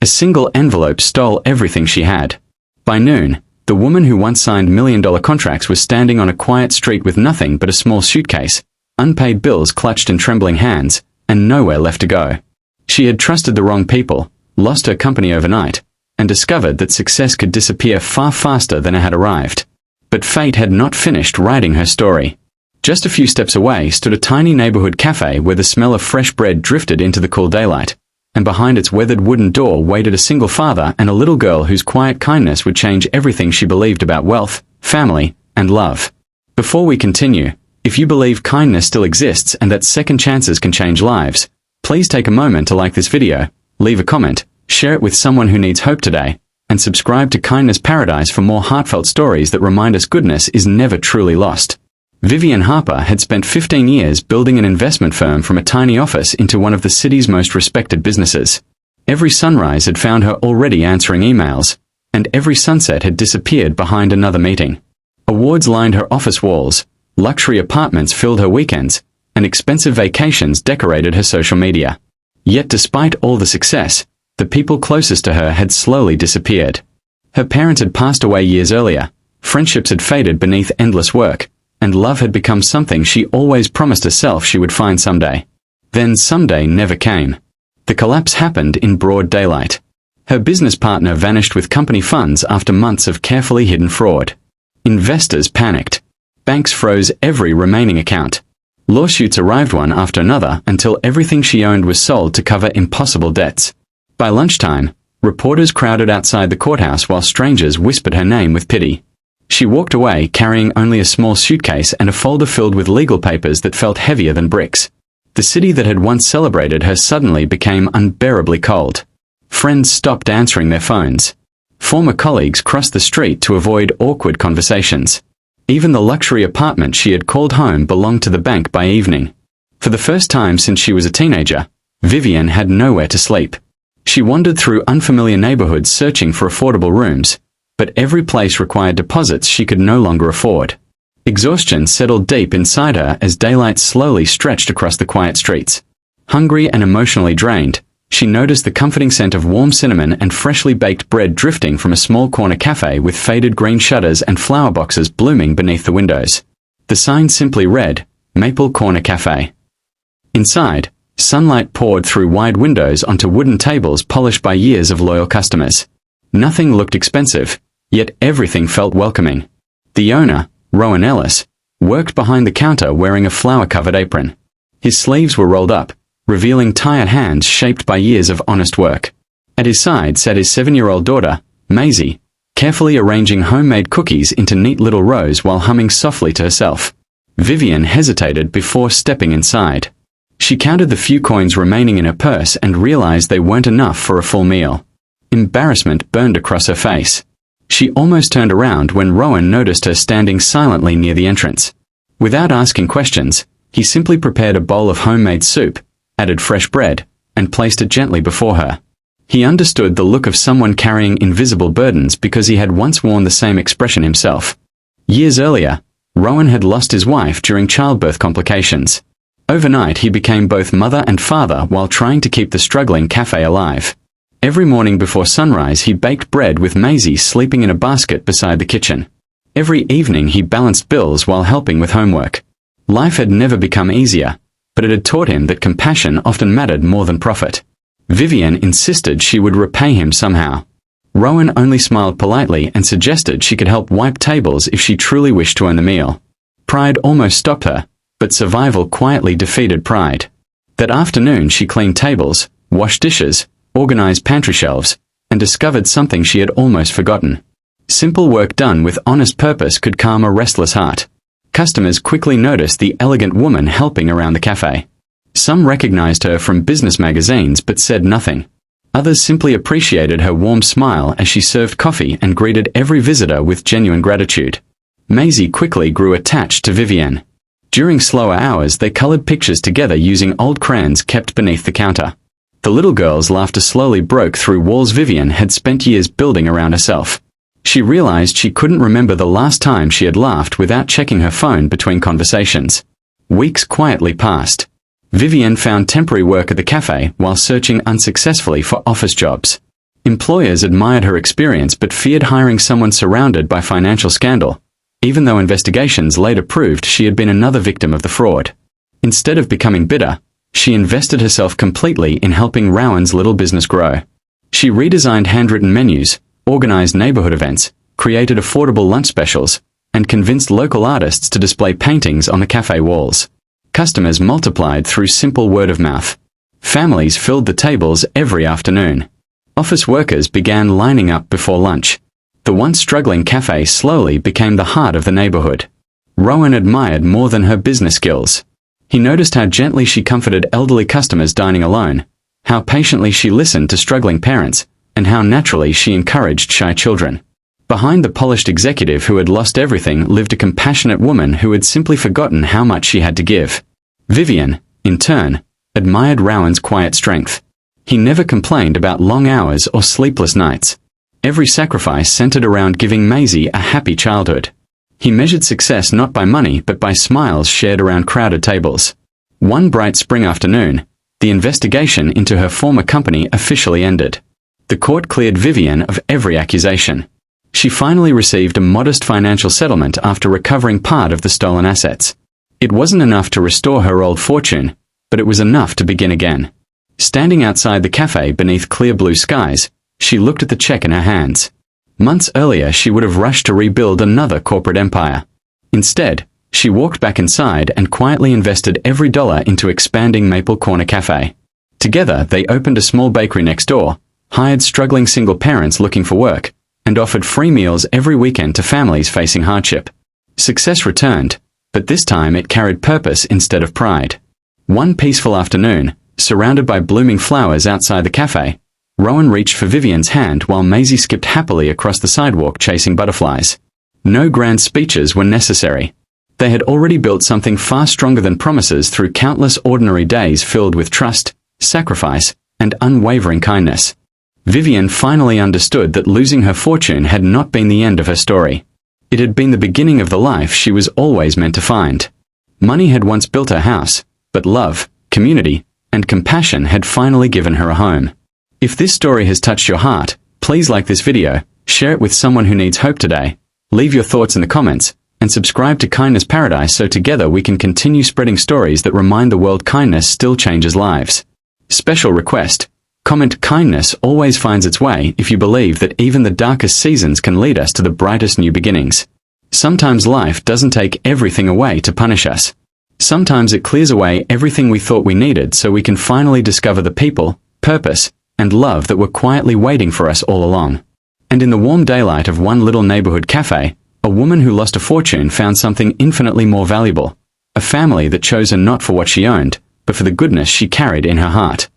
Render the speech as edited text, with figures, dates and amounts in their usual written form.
A single envelope stole everything she had. By noon, the woman who once signed million-dollar contracts was standing on a quiet street with nothing but a small suitcase, unpaid bills clutched in trembling hands, and nowhere left to go. She had trusted the wrong people, lost her company overnight, and discovered that success could disappear far faster than it had arrived. But fate had not finished writing her story. Just a few steps away stood a tiny neighborhood cafe where the smell of fresh bread drifted into the cool daylight, and behind its weathered wooden door waited a single father and a little girl whose quiet kindness would change everything she believed about wealth, family, and love. Before we continue, if you believe kindness still exists and that second chances can change lives, please take a moment to like this video, leave a comment, share it with someone who needs hope today, and subscribe to Kindness Paradise for more heartfelt stories that remind us goodness is never truly lost. Vivian Harper had spent 15 years building an investment firm from a tiny office into one of the city's most respected businesses. Every sunrise had found her already answering emails, and every sunset had disappeared behind another meeting. Awards lined her office walls, luxury apartments filled her weekends, and expensive vacations decorated her social media. Yet despite all the success, the people closest to her had slowly disappeared. Her parents had passed away years earlier, friendships had faded beneath endless work, and love had become something she always promised herself she would find someday. Then someday never came. The collapse happened in broad daylight. Her business partner vanished with company funds after months of carefully hidden fraud. Investors panicked. Banks froze every remaining account. Lawsuits arrived one after another until everything she owned was sold to cover impossible debts. By lunchtime, reporters crowded outside the courthouse while strangers whispered her name with pity. She walked away carrying only a small suitcase and a folder filled with legal papers that felt heavier than bricks. The city that had once celebrated her suddenly became unbearably cold. Friends stopped answering their phones. Former colleagues crossed the street to avoid awkward conversations. Even the luxury apartment she had called home belonged to the bank by evening. For the first time since she was a teenager, Vivian had nowhere to sleep. She wandered through unfamiliar neighborhoods searching for affordable rooms, but every place required deposits she could no longer afford. Exhaustion settled deep inside her as daylight slowly stretched across the quiet streets. Hungry and emotionally drained, she noticed the comforting scent of warm cinnamon and freshly baked bread drifting from a small corner cafe with faded green shutters and flower boxes blooming beneath the windows. The sign simply read, Maple Corner Cafe. Inside, sunlight poured through wide windows onto wooden tables polished by years of loyal customers. Nothing looked expensive, yet everything felt welcoming. The owner, Rowan Ellis, worked behind the counter wearing a flower-covered apron. His sleeves were rolled up, revealing tired hands shaped by years of honest work. At his side sat his 7-year-old daughter, Maisie, carefully arranging homemade cookies into neat little rows while humming softly to herself. Vivian hesitated before stepping inside. She counted the few coins remaining in her purse and realized they weren't enough for a full meal. Embarrassment burned across her face. She almost turned around when Rowan noticed her standing silently near the entrance. Without asking questions, he simply prepared a bowl of homemade soup, added fresh bread, and placed it gently before her. He understood the look of someone carrying invisible burdens because he had once worn the same expression himself. Years earlier, Rowan had lost his wife during childbirth complications. Overnight he became both mother and father while trying to keep the struggling cafe alive. Every morning before sunrise he baked bread with Maisie sleeping in a basket beside the kitchen. Every evening he balanced bills while helping with homework. Life had never become easier, but it had taught him that compassion often mattered more than profit. Vivian insisted she would repay him somehow. Rowan only smiled politely and suggested she could help wipe tables if she truly wished to earn the meal. Pride almost stopped her, but survival quietly defeated pride. That afternoon she cleaned tables, washed dishes, organized pantry shelves, and discovered something she had almost forgotten. Simple work done with honest purpose could calm a restless heart. Customers quickly noticed the elegant woman helping around the cafe. Some recognized her from business magazines but said nothing. Others simply appreciated her warm smile as she served coffee and greeted every visitor with genuine gratitude. Maisie quickly grew attached to Vivian. During slower hours they colored pictures together using old crayons kept beneath the counter. The little girl's laughter slowly broke through walls Vivian had spent years building around herself. She realized she couldn't remember the last time she had laughed without checking her phone between conversations. Weeks quietly passed. Vivian found temporary work at the cafe while searching unsuccessfully for office jobs. Employers admired her experience but feared hiring someone surrounded by financial scandal, even though investigations later proved she had been another victim of the fraud. Instead of becoming bitter, she invested herself completely in helping Rowan's little business grow. She redesigned handwritten menus, organized neighborhood events, created affordable lunch specials, and convinced local artists to display paintings on the cafe walls. Customers multiplied through simple word of mouth. Families filled the tables every afternoon. Office workers began lining up before lunch. The once struggling cafe slowly became the heart of the neighborhood. Rowan admired more than her business skills. He noticed how gently she comforted elderly customers dining alone, how patiently she listened to struggling parents, and how naturally she encouraged shy children. Behind the polished executive who had lost everything lived a compassionate woman who had simply forgotten how much she had to give. Vivian, in turn, admired Rowan's quiet strength. He never complained about long hours or sleepless nights. Every sacrifice centered around giving Maisie a happy childhood. He measured success not by money but by smiles shared around crowded tables. One bright spring afternoon, the investigation into her former company officially ended. The court cleared Vivian of every accusation. She finally received a modest financial settlement after recovering part of the stolen assets. It wasn't enough to restore her old fortune, but it was enough to begin again. Standing outside the cafe beneath clear blue skies, she looked at the check in her hands. Months earlier she would have rushed to rebuild another corporate empire. Instead, she walked back inside and quietly invested every dollar into expanding Maple Corner Cafe. Together they opened a small bakery next door, hired struggling single parents looking for work, and offered free meals every weekend to families facing hardship. Success returned, but this time it carried purpose instead of pride. One peaceful afternoon, surrounded by blooming flowers outside the cafe, Rowan reached for Vivian's hand while Maisie skipped happily across the sidewalk chasing butterflies. No grand speeches were necessary. They had already built something far stronger than promises through countless ordinary days filled with trust, sacrifice, and unwavering kindness. Vivian finally understood that losing her fortune had not been the end of her story. It had been the beginning of the life she was always meant to find. Money had once built her house, but love, community, and compassion had finally given her a home. If this story has touched your heart, please like this video, share it with someone who needs hope today, leave your thoughts in the comments, and subscribe to Kindness Paradise so together we can continue spreading stories that remind the world kindness still changes lives. Special request: comment "Kindness always finds its way" if you believe that even the darkest seasons can lead us to the brightest new beginnings. Sometimes life doesn't take everything away to punish us. Sometimes it clears away everything we thought we needed so we can finally discover the people, purpose, and love that were quietly waiting for us all along. And in the warm daylight of one little neighborhood cafe, a woman who lost a fortune found something infinitely more valuable: a family that chose her not for what she owned, but for the goodness she carried in her heart.